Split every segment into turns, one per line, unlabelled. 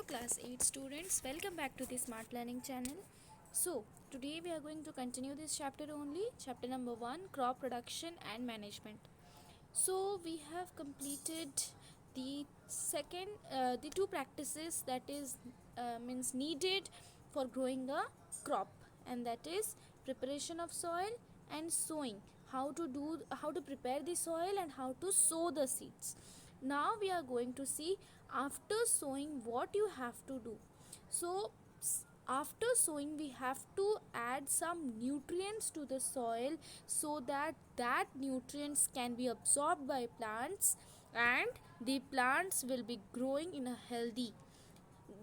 class 8 students, welcome back to the Smart Learning channel. So today we are going to continue this chapter only, chapter number 1, crop production and management. So we have completed the the two practices that is means needed for growing a crop, and that is preparation of soil and sowing. How to prepare the soil and how to sow the seeds. Now we are going to see after sowing what you have to do. So after sowing we have to add some nutrients to the soil so that nutrients can be absorbed by plants and the plants will be growing in a healthy,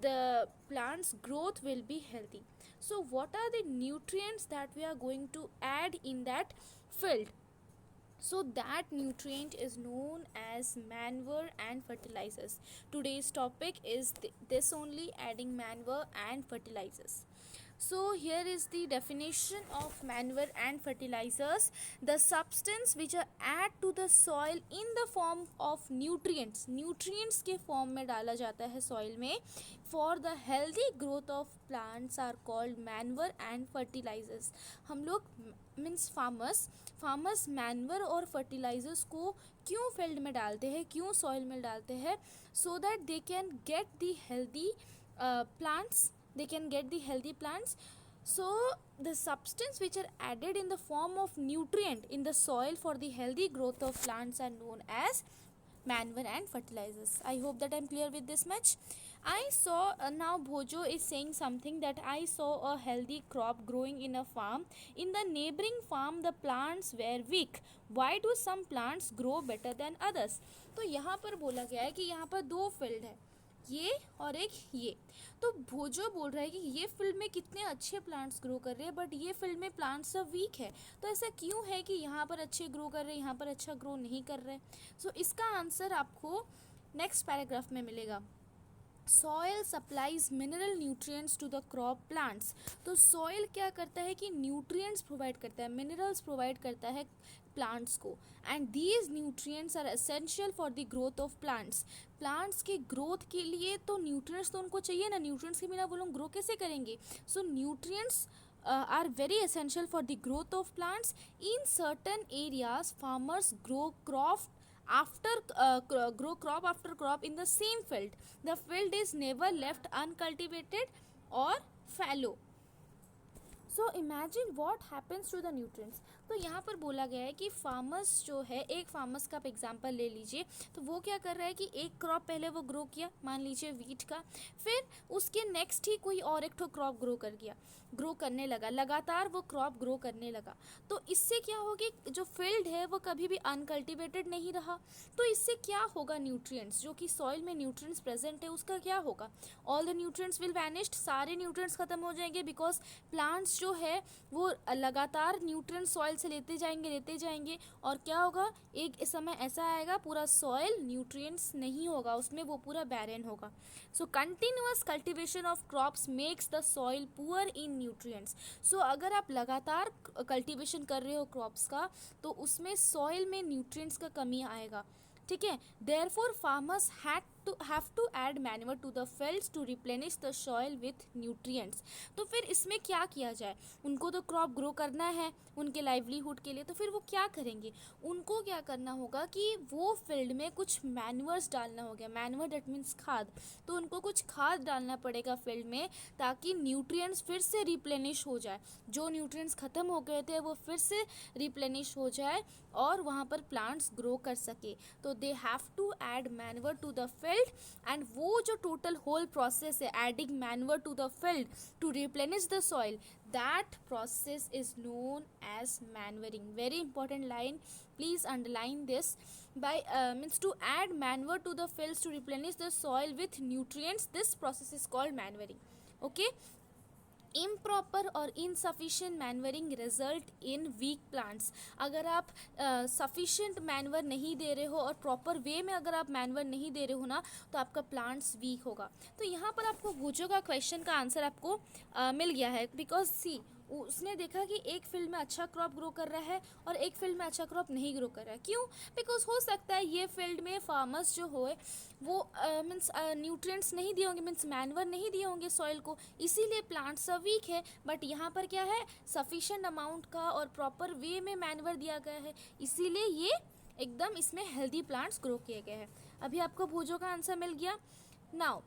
the plant's growth will be healthy. So what are the nutrients that we are going to add in that field? So that nutrient is known as manure and fertilizers. Today's topic is this only, adding manure and fertilizers. So here is the definition of manure and fertilizers: the substance which are add to the soil in the form of nutrients के form में डाला जाता है soil में for the healthy growth of plants are called manure and fertilizers. हम लोग means farmers manure और fertilisers को क्यों फील्ड में डालते हैं, क्यों सॉइल में डालते हैं? So that they can get the healthy plants. So the substance which are added in the form of nutrient in the soil for the healthy growth of plants are known as manure and fertilizers. I hope that I'm clear with this much. I saw now Bhojo is saying something, that I saw a healthy crop growing in a farm. In the neighboring farm the plants were weak. Why do some plants grow better than others? तो यहाँ पर बोला गया है कि यहाँ पर दो फील्ड है, ये और एक ये. तो भोजो बोल रहा है कि ये फील्ड में कितने अच्छे प्लांट्स ग्रो कर रहे हैं बट ये फील्ड में प्लांट्स सब वीक है. तो ऐसा क्यों है कि यहाँ पर अच्छे ग्रो कर रहे हैं, यहाँ पर अच्छा ग्रो नहीं कर रहे? सो इसका आंसर आपको नेक्स्ट पैराग्राफ में मिलेगा. Soil supplies mineral nutrients to the crop plants. तो सॉयल क्या करता है कि न्यूट्रिएंट्स प्रोवाइड करता है, मिनरल्स प्रोवाइड करता है प्लांट्स को, and these nutrients are essential for the growth of plants. Plants के ग्रोथ के लिए तो न्यूट्रिएंट्स तो उनको चाहिए ना, न्यूट्रिएंट्स के बिना वो लोग ग्रो कैसे करेंगे? सो nutrients are very essential for the growth of plants. In certain areas farmers grow crop after crop in the same field. The field is never left uncultivated or fallow. So imagine what happens to the nutrients. तो यहाँ पर बोला गया है कि farmers जो है, एक फार्मर्स का आप एग्जांपल ले लीजिए. तो वो क्या कर रहा है कि एक क्रॉप पहले वो ग्रो किया, मान लीजिए वीट का, फिर उसके नेक्स्ट ही कोई और एक क्रॉप ग्रो करने लगा, लगातार वो क्रॉप ग्रो करने लगा. तो इससे क्या होगी, जो फील्ड है वो कभी भी अनकल्टिवेटेड नहीं रहा. तो इससे क्या होगा, न्यूट्रिएंट्स जो कि सॉइल में न्यूट्रिएंट्स प्रेजेंट है उसका क्या होगा? All the nutrients will vanished, सारे न्यूट्रिएंट्स खत्म हो जाएंगे, बिकॉज प्लांट्स जो है वो लगातार न्यूट्रिएंट्स सॉइल से लेते जाएंगे और क्या होगा, एक समय ऐसा आएगा पूरा सॉइल न्यूट्रिएंट्स नहीं होगा उसमें, वो पूरा बैरन होगा. So continuous cultivation of crops makes the soil poor in nutrients. So अगर आप लगातार कल्टीवेशन कर रहे हो क्रॉप्स का तो उसमें सॉइल में न्यूट्रिएंट्स का कमी आएगा. ठीक है, therefore farmers have to add manure to the fields to replenish the soil with nutrients. तो फिर इसमें क्या किया जाए? उनको तो क्रॉप ग्रो करना है उनके लाइवलीहुड के लिए, तो फिर वो क्या करेंगे? उनको क्या करना होगा कि वो फील्ड में कुछ मैन्यूअर्स डालना होगा. मैन्यूअर दैट मीन्स खाद. तो उनको कुछ खाद डालना पड़ेगा फील्ड में ताकि न्यूट्रिएंट्स फिर से रिप्लेनिश हो जाए, जो न्यूट्रिएंट्स ख़त्म हो गए थे वो फिर से रिप्लेनिश हो जाए और वहाँ पर प्लांट्स ग्रो कर सके. तो they have to add manure to the field, and वो जो टोटल होल प्रोसेस है adding manure to the field to replenish the soil, that process is known as manuring. Very important line, please underline this. By means to add manure to the fields to replenish the soil with nutrients, this process is called manuring. Okay, improper और insufficient manuring result in weak plants. अगर आप sufficient manure नहीं दे रहे हो और proper way में अगर आप manure नहीं दे रहे हो ना तो आपका plants weak होगा. तो यहाँ पर आपको भूजो का क्वेश्चन का आंसर आपको मिल गया है, because see उसने देखा कि एक फील्ड में अच्छा क्रॉप ग्रो कर रहा है और एक फील्ड में अच्छा क्रॉप नहीं ग्रो कर रहा है। क्यों? बिकॉज हो सकता है ये फील्ड में फार्मर्स जो होए वो मीन्स न्यूट्रिएंट्स नहीं दिए होंगे, मीन्स मैनवर नहीं दिए होंगे सॉइल को, इसीलिए प्लांट्स वीक है। बट यहाँ पर क्या है, सफिशेंट अमाउंट का और प्रॉपर वे में मैनवर दिया गया है, इसीलिए ये एकदम इसमें हेल्दी प्लांट्स ग्रो किए गए हैं। अभी आपको भूजो का आंसर मिल गया। Now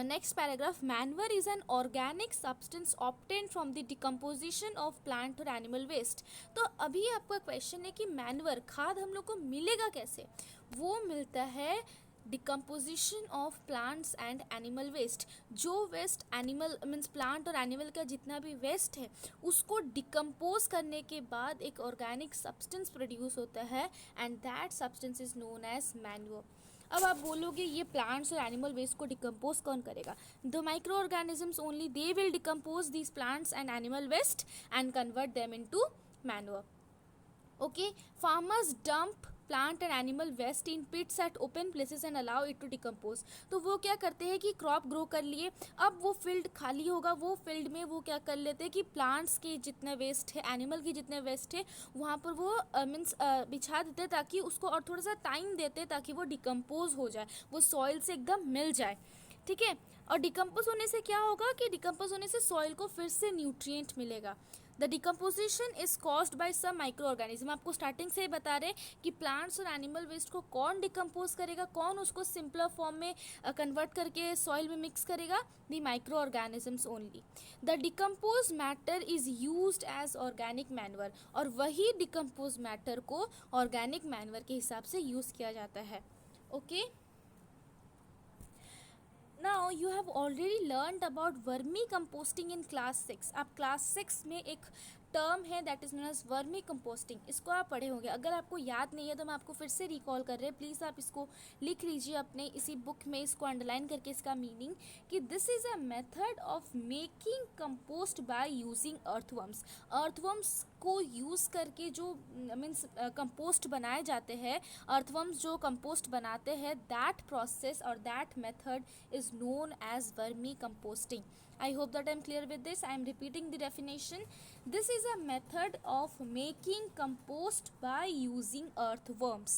next paragraph, manure is an organic substance obtained from the decomposition of plant or animal waste। तो अभी आपका क्वेश्चन है कि मैनवर खाद हम लोग को मिलेगा कैसे? वो मिलता है decomposition of plants and animal waste. जो वेस्ट एनिमल मीन्स प्लांट और एनिमल का जितना भी वेस्ट है उसको डिकम्पोज करने के बाद एक ऑर्गेनिक सब्सटेंस प्रोड्यूस होता है and that substance is known as manure. अब आप बोलोगे ये प्लांट्स और एनिमल वेस्ट को डिकम्पोज कौन करेगा? The micro organisms only, they will decompose these plants and animal waste and convert them into manure. Okay, farmers dump plant and animal waste in pits at open places and allow it to decompose. तो वो क्या करते हैं कि crop grow कर लिए, अब वो फील्ड खाली होगा, वो फील्ड में वो क्या कर लेते हैं कि प्लांट्स के जितने वेस्ट है, एनिमल के जितने वेस्ट है, वहाँ पर वो मीन्स बिछा देते ताकि उसको और थोड़ा सा टाइम देते ताकि वो डिकम्पोज हो जाए, वो सॉइल से एकदम मिल जाए। ठीक है, और डिकम्पोज होने से क्या होगा कि डिकम्पोज होने से सॉइल को फिर से न्यूट्रिएंट मिलेगा। The decomposition is caused by some micro organism. आपको स्टार्टिंग से ही बता रहे कि प्लांट्स और एनिमल वेस्ट को कौन डिकम्पोज करेगा, कौन उसको सिंपलर फॉर्म में कन्वर्ट करके सॉइल में मिक्स करेगा? The micro organisms only. The decompose matter is used as organic manure, और वही डिकम्पोज मैटर को ऑर्गेनिक मैन्योर के हिसाब से यूज किया जाता है। Okay, now you have already learned about vermicomposting in class 6। आप क्लास 6 में एक टर्म है that is known as vermicomposting, इसको आप पढ़े होंगे। अगर आपको याद नहीं है तो मैं आपको फिर से रिकॉल कर रहे हैं, प्लीज़ आप इसको लिख लीजिए अपने इसी बुक में, इसको अंडरलाइन करके इसका मीनिंग कि this is a method of making compost by using earthworms. Earthworms को यूज़ करके जो मीन्स कंपोस्ट बनाए जाते हैं, अर्थवर्म्स जो कंपोस्ट बनाते हैं, दैट प्रोसेस और that method is known as vermi composting. I hope that I am clear with this. I am repeating the definition. This is a method of making compost by using earthworms.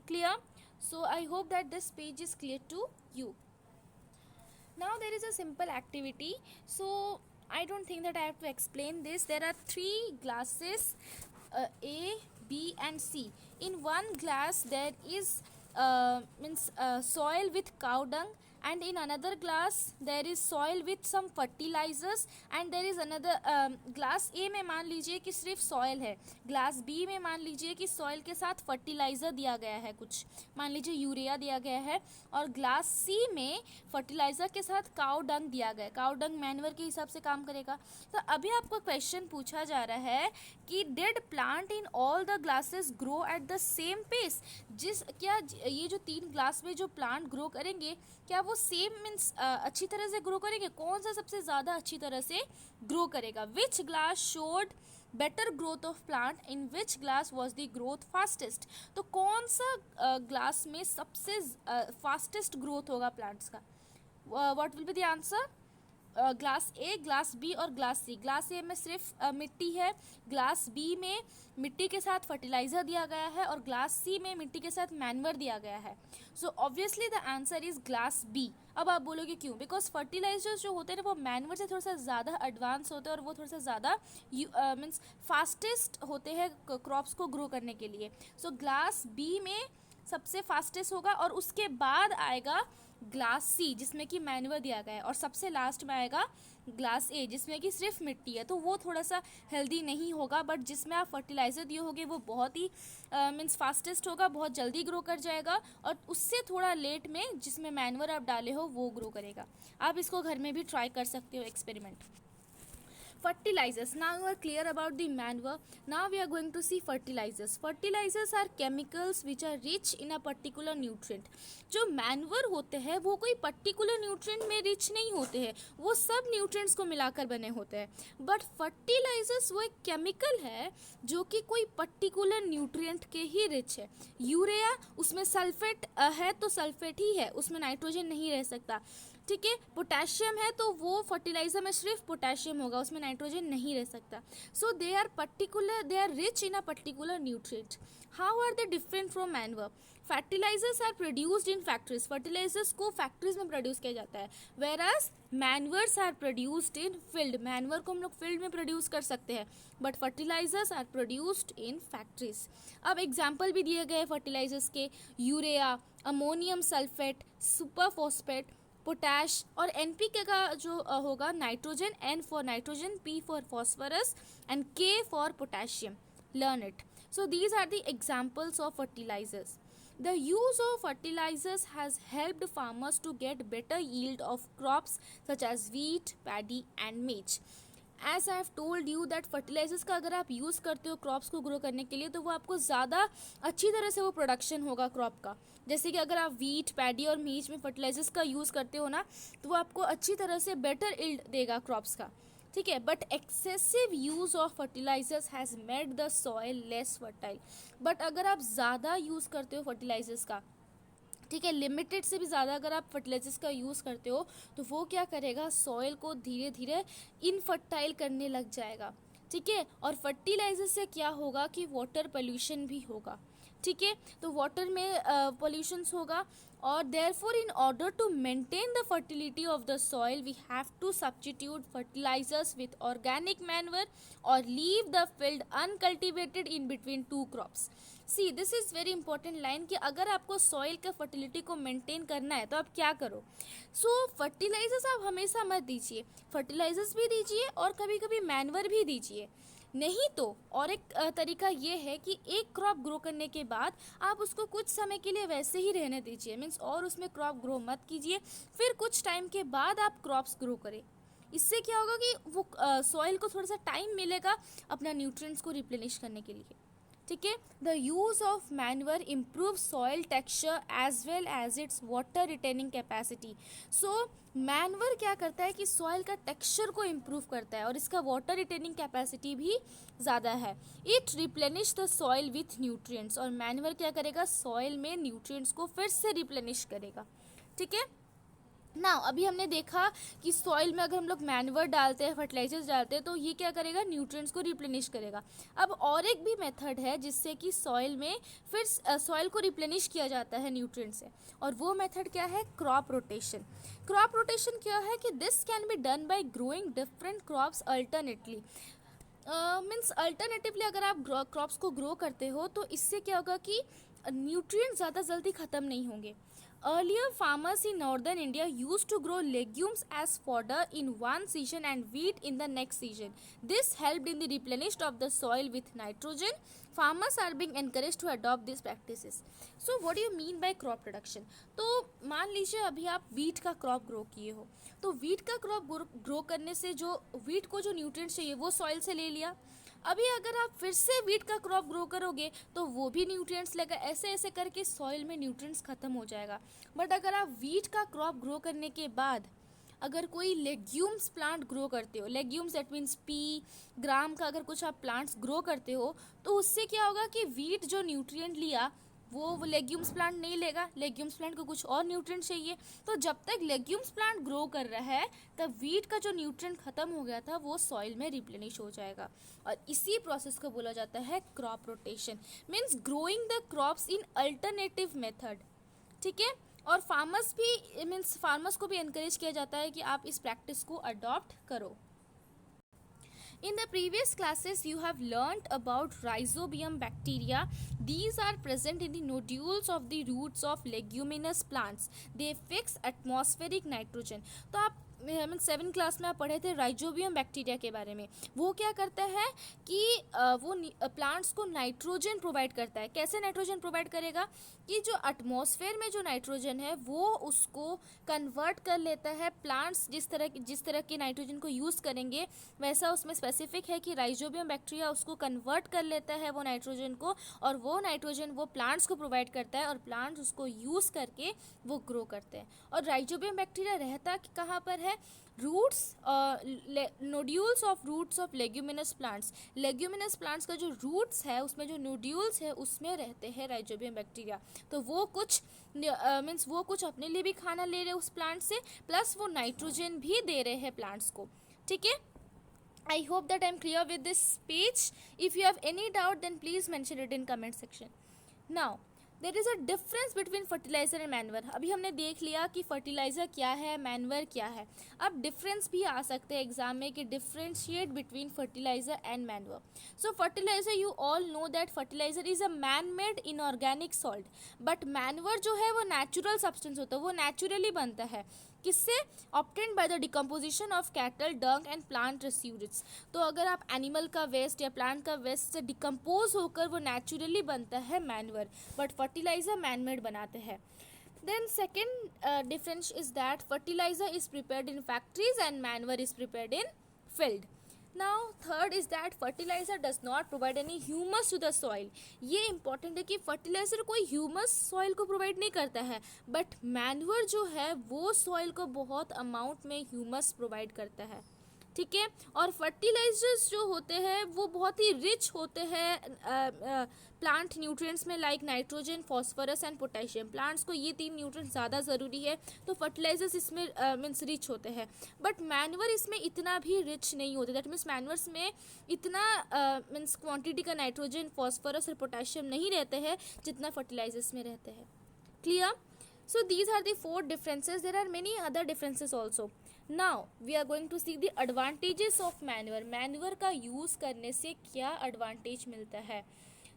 Clear? So I hope that this page is clear to you. Now there is a simple activity. So I don't think that I have to explain this. There are 3 glasses, A, B and C. In one glass there is soil with cow dung, and in another glass there is soil with some fertilizers, and there is another glass A में मान लीजिए कि सिर्फ soil है, glass B में मान लीजिए कि सॉइल के साथ फर्टिलाइज़र दिया गया है, कुछ मान लीजिए यूरिया दिया गया है, और ग्लास C में फर्टिलाइज़र के साथ काउ डंग दिया गया है। काउ डंग मैन्योर के हिसाब से काम करेगा। तो अभी आपको क्वेश्चन पूछा जा रहा है कि did plant in all the glasses grow at the same pace. क्या ये जो 3 ग्लास में जो प्लांट ग्रो करेंगे क्या वो सेम मीन्स अच्छी तरह से ग्रो करेंगे? कौन सा सबसे ज़्यादा अच्छी तरह से ग्रो करेगा? Which glass showed better growth of plant, in which glass was the growth fastest. तो कौन सा ग्लास में सबसे फास्टेस्ट ग्रोथ होगा प्लांट्स का? What will be the answer? Glass A, glass B और ग्लास सी। ग्लास ए में सिर्फ मिट्टी है, ग्लास बी में मिट्टी के साथ फर्टिलाइज़र दिया गया है, और ग्लास सी में मिट्टी के साथ मैन्योर दिया गया है। So obviously the answer is glass B. अब आप बोलोगे क्यों? बिकॉज फर्टिलाइजर्स जो होते हैं ना वो मैन्योर से थोड़ा सा ज़्यादा एडवांस होते हैं, और वो थोड़ा सा ज़्यादा मीन्स फास्टेस्ट होते हैं क्रॉप्स को ग्रो करने के लिए। सो ग्लास बी में सबसे फास्टेस्ट होगा, और उसके बाद आएगा ग्लास सी जिसमें कि मैन्योर दिया गया है, और सबसे लास्ट में आएगा ग्लास ए जिसमें कि सिर्फ मिट्टी है। तो वो थोड़ा सा हेल्दी नहीं होगा, बट जिसमें आप फर्टिलाइज़र दिए होगे वो बहुत ही मीन्स फास्टेस्ट होगा, बहुत जल्दी ग्रो कर जाएगा, और उससे थोड़ा लेट में जिसमें मैन्योर आप डाले हो वो ग्रो करेगा। आप इसको घर में भी ट्राई कर सकते हो experiment. Fertilizers. Now you are clear about the manure. Now we are going to see fertilizers. Fertilizers are chemicals which are rich in a particular nutrient. जो मैन्योर होते हैं वो कोई पर्टिकुलर न्यूट्रिएंट में रिच नहीं होते हैं, वो सब न्यूट्रिएंट्स को मिलाकर बने होते हैं। बट फर्टिलाइजर्स वो एक केमिकल है जो कि कोई पर्टिकुलर न्यूट्रिएंट के ही रिच है। यूरिया उसमें सल्फेट है तो सल्फेट ही है, उसमें नाइट्रोजन नहीं रह सकता। ठीक है, पोटेशियम है तो वो फर्टिलाइजर में सिर्फ पोटेशियम होगा, उसमें नाइट्रोजन नहीं रह सकता. So they are rich in a particular nutrient. How are they different from manure? Fertilisers are produced in factories. Fertilisers को फैक्ट्रीज में प्रोड्यूस किया जाता है. Whereas manures are produced in field. Manure को हम लोग फील्ड में प्रोड्यूस कर सकते हैं, but fertilisers are produced in factories. अब एग्जाम्पल भी दिए गए फर्टिलाइजर्स के: urea, ammonium sulphate, super phosphate, potash. और एनपीके का जो होगा nitrogen, N for nitrogen, P for phosphorus and K for potassium. Learn it. So these are the examples of fertilizers. The use of fertilizers has helped farmers to get better yield of crops such as wheat, paddy and maize. As I have told you that fertilizers का अगर आप use करते हो crops को grow करने के लिए, तो वो आपको ज़्यादा अच्छी तरह से वो प्रोडक्शन होगा क्रॉप का. जैसे कि अगर आप वीट, पैडी और मीज में फर्टिलाइजर्स का यूज़ करते हो ना, तो वो आपको अच्छी तरह से बेटर यील्ड देगा क्रॉप्स का. ठीक है. But excessive use of fertilizers has made the soil less fertile. But अगर आप ज़्यादा यूज़ करते हो फर्टिलाइजर्स का, ठीक है, लिमिटेड से भी ज़्यादा अगर आप फर्टिलाइजर्स का यूज़ करते हो, तो वो क्या करेगा, सॉइल को धीरे धीरे इनफर्टाइल करने लग जाएगा. ठीक है. और फर्टिलाइजर से क्या होगा कि वाटर पोल्यूशन भी होगा. ठीक है. तो वाटर में पोल्यूशंस होगा. और therefore in order to maintain the fertility of the soil we have to substitute fertilisers with organic manure और leave the field uncultivated in between two crops. See, this is very important line कि अगर आपको soil का fertility को maintain करना है तो आप क्या करो. सो फर्टिलाइजर्स आप हमेशा मत दीजिए. फर्टिलाइजर्स भी दीजिए और कभी कभी मैन्योर भी दीजिए. नहीं तो और एक तरीका ये है कि एक क्रॉप ग्रो करने के बाद आप उसको कुछ समय के लिए वैसे ही रहने दीजिए. मीन्स और उसमें क्रॉप ग्रो मत कीजिए. फिर कुछ टाइम के बाद आप क्रॉप्स ग्रो करें. इससे क्या होगा कि वो सॉइल को थोड़ा सा टाइम मिलेगा अपना न्यूट्रिएंट्स को रिप्लेनिश करने के लिए. ठीक है. The use of manure improve soil texture as well as its water retaining capacity. So manure क्या करता है कि सॉइल का टेक्सचर को इम्प्रूव करता है और इसका वाटर रिटेनिंग कैपेसिटी भी ज़्यादा है. It replenish the soil with nutrients. और मैन्योर क्या करेगा, सॉइल में न्यूट्रिएंट्स को फिर से रिप्लेनिश करेगा. ठीक है. ना अभी हमने देखा कि सॉइल में अगर हम लोग मैन्योर डालते हैं, फर्टिलाइजर्स डालते हैं, तो ये क्या करेगा, न्यूट्रिएंट्स को रिप्लेनिश करेगा. अब और एक भी मेथड है जिससे कि सॉइल में फिर सॉइल को रिप्लेनिश किया जाता है न्यूट्रिएंट्स से, और वो मेथड क्या है, क्रॉप रोटेशन. क्रॉप रोटेशन क्या है कि this can be done by growing different crops alternately. Means alternatively अगर आप क्रॉप्स को ग्रो करते हो तो इससे क्या होगा कि न्यूट्रिएंट्स ज़्यादा जल्दी ख़त्म नहीं होंगे. Earlier, farmers in northern India used to grow legumes as fodder in one season and wheat in the next season. This helped in the replenishment of the soil with nitrogen. Farmers are being encouraged to adopt these practices. So, what do you mean by crop production? तो मान लीजिए अभी आप wheat का crop grow किए हो, तो wheat का क्रॉप ग्रो करने से जो वीट को जो न्यूट्रिएंट्स चाहिए वो सॉइल से ले लिया. अभी अगर आप फिर से वीट का क्रॉप ग्रो करोगे तो वो भी न्यूट्रिएंट्स लेगा. ऐसे ऐसे करके सॉइल में न्यूट्रिएंट्स ख़त्म हो जाएगा. बट अगर आप वीट का क्रॉप ग्रो करने के बाद अगर कोई लेग्यूम्स प्लांट ग्रो करते हो, लेग्यूम्स दैट मीन्स पी, ग्राम का अगर कुछ आप प्लांट्स ग्रो करते हो, तो उससे क्या होगा कि वीट जो न्यूट्रिएंट लिया वो लेग्यूम्स प्लांट नहीं लेगा. लेग्यूम्स प्लांट को कुछ और न्यूट्रिएंट चाहिए. तो जब तक लेग्यूम्स प्लांट ग्रो कर रहा है तब वीट का जो न्यूट्रिएंट खत्म हो गया था वो सॉइल में रिप्लेनिश हो जाएगा. और इसी प्रोसेस को बोला जाता है crop rotation. Means growing the crops in alternative method. ठीक है. और फार्मर्स को भी एनकरेज किया जाता है कि आप इस प्रैक्टिस को अडॉप्ट करो. In the previous classes, you have learnt about rhizobium bacteria. These are present in the nodules of the roots of leguminous plants. They fix atmospheric nitrogen. तो आप 7th क्लास में आप पढ़े थे राइजोबियम बैक्टीरिया के बारे में. वो क्या करता है कि वो प्लांट्स को नाइट्रोजन प्रोवाइड करता है. कैसे नाइट्रोजन प्रोवाइड करेगा कि जो एटमॉस्फेयर में जो नाइट्रोजन है वो उसको कन्वर्ट कर लेता है. प्लांट्स जिस तरह के नाइट्रोजन को यूज़ करेंगे वैसा उसमें स्पेसिफिक है कि राइजोबियम बैक्टीरिया उसको कन्वर्ट कर लेता है वो नाइट्रोजन को, और वो नाइट्रोजन वो प्लांट्स को प्रोवाइड करता है और प्लांट्स उसको यूज़ करके वो ग्रो करते हैं. और राइजोबियम बैक्टीरिया रहता कहाँ पर है, roots, nodules of leguminous plants. Leguminous plants का जो रूट्स है उसमें जो नोड्यूल्स है उसमें रहते हैं राइजोबियम बैक्टीरिया. तो वो कुछ वो कुछ अपने लिए भी खाना ले रहे हैं उस प्लांट से, प्लस वो नाइट्रोजन भी दे रहे हैं प्लांट्स को. ठीक है. I hope that I'm clear with this page. If you have any doubt, then please mention it in comment section. Now, there is a difference between fertiliser and manoeuvre. अभी हमने देख लिया कि फर्टिलाइज़र क्या है, मैनवर क्या है. अब डिफरेंस भी आ सकते हैं एग्जाम में कि differentiate between fertiliser and manoeuvre. So fertiliser, you all know that fertiliser is a man made inorganic salt, but manoeuvre जो है वो नेचुरल सब्सटेंस होता है, वो नेचुरली बनता है. किससे? Obtained by the decomposition of cattle, Dang and plant residues. तो अगर आप एनिमल का वेस्ट या प्लांट का वेस्ट से डिकम्पोज होकर वो नेचुरली बनता है मैनवर, बट फर्टिलाइजर मैनमेड बनाते हैं. Then second difference is that fertilizer is prepared in factories and manure is prepared in field. Now third is that fertilizer does not provide any humus to the soil. ये important है कि fertilizer कोई humus soil को provide नहीं करता है, but manure जो है वो soil को बहुत amount में humus provide करता है. ठीक है. और फर्टिलाइजर्स जो होते हैं वो बहुत ही रिच होते हैं प्लांट न्यूट्रिएंट्स में, like nitrogen, phosphorus and potassium. Plants को ये 3 न्यूट्रिएंट्स ज़्यादा ज़रूरी है, तो फर्टिलाइजर्स इसमें मीन्स रिच होते हैं. बट मैनवर इसमें इतना भी रिच नहीं होते. दैट मीन्स मैनवर्स में इतना मीन्स क्वांटिटी का नाइट्रोजन, फॉस्फोरस और पोटेशियम नहीं रहते हैं जितना फर्टिलाइजर्स में रहते हैं. Clear? So these are the 4 differences. There are many other differences also. Now we are going to see the advantages of manure. Manure का use करने से क्या advantage मिलता है?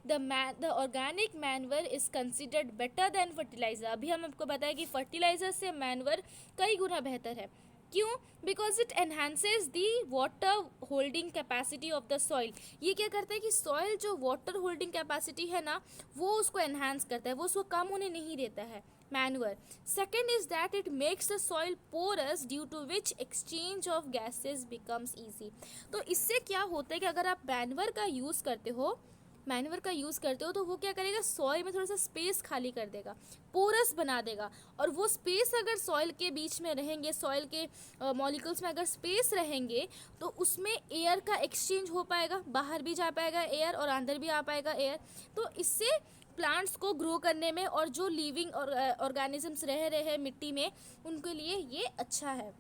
The organic manure is considered better than fertilizer. अभी हम आपको बताया कि fertilizer से manure कई गुना बेहतर है. क्यों? Because it enhances the water holding capacity of the soil. ये क्या करता है कि सॉइल जो वाटर होल्डिंग कैपेसिटी है ना, वो उसको एनहांस करता है, वो उसको कम होने नहीं देता है manure. Second is that it makes the soil porous due to which exchange of gases becomes easy. तो इससे क्या होता है कि अगर आप मैन्युअर का यूज़ करते हो तो वो क्या करेगा, सॉइल में थोड़ा सा स्पेस खाली कर देगा, पोरस बना देगा. और वो स्पेस अगर सॉइल के बीच में रहेंगे, सॉइल के मॉलिक्यूल्स में अगर स्पेस रहेंगे, तो उसमें एयर का एक्सचेंज हो पाएगा, बाहर भी जा पाएगा एयर और अंदर भी आ पाएगा एयर. तो इससे प्लांट्स को ग्रो करने में और जो लिविंग ऑर्गेनिजम्स रह रहे हैं मिट्टी में, उनके लिए ये अच्छा है.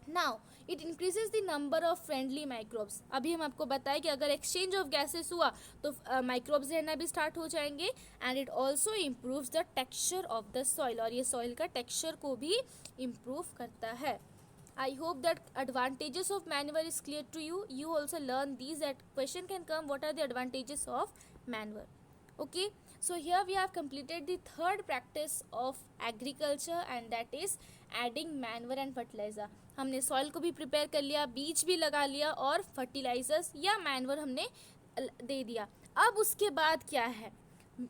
Now it increases the number of friendly microbes. अभी हम आपको बताएं कि अगर एक्सचेंज ऑफ गैसेस हुआ तो माइक्रोब्स रहना भी स्टार्ट हो जाएंगे. And it also improves the texture of the soil, और ये सॉइल का टेक्सचर को भी इम्प्रूव करता है. I hope that advantages of manure is clear to you. You also learn these. That question can come, what are the advantages of manure? Okay, so here we have completed the third practice of agriculture, and that is adding manure and fertilizer. हमने soil को भी prepare कर लिया, बीज भी लगा लिया और फर्टिलाइजर्स या मैन्योर हमने दे दिया. अब उसके बाद क्या है,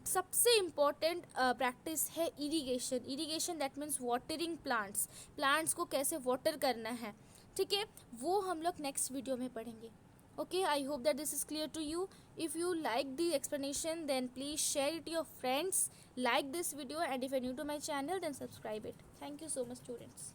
सबसे इम्पॉर्टेंट प्रैक्टिस है irrigation. Irrigation that means watering plants को कैसे वाटर करना है. ठीक है, वो हम लोग नेक्स्ट वीडियो में पढ़ेंगे. Okay, I hope that this is clear to you. If you like the explanation then please share it your friends, like this video, and if you're new to my channel then subscribe it. Thank you so much, students.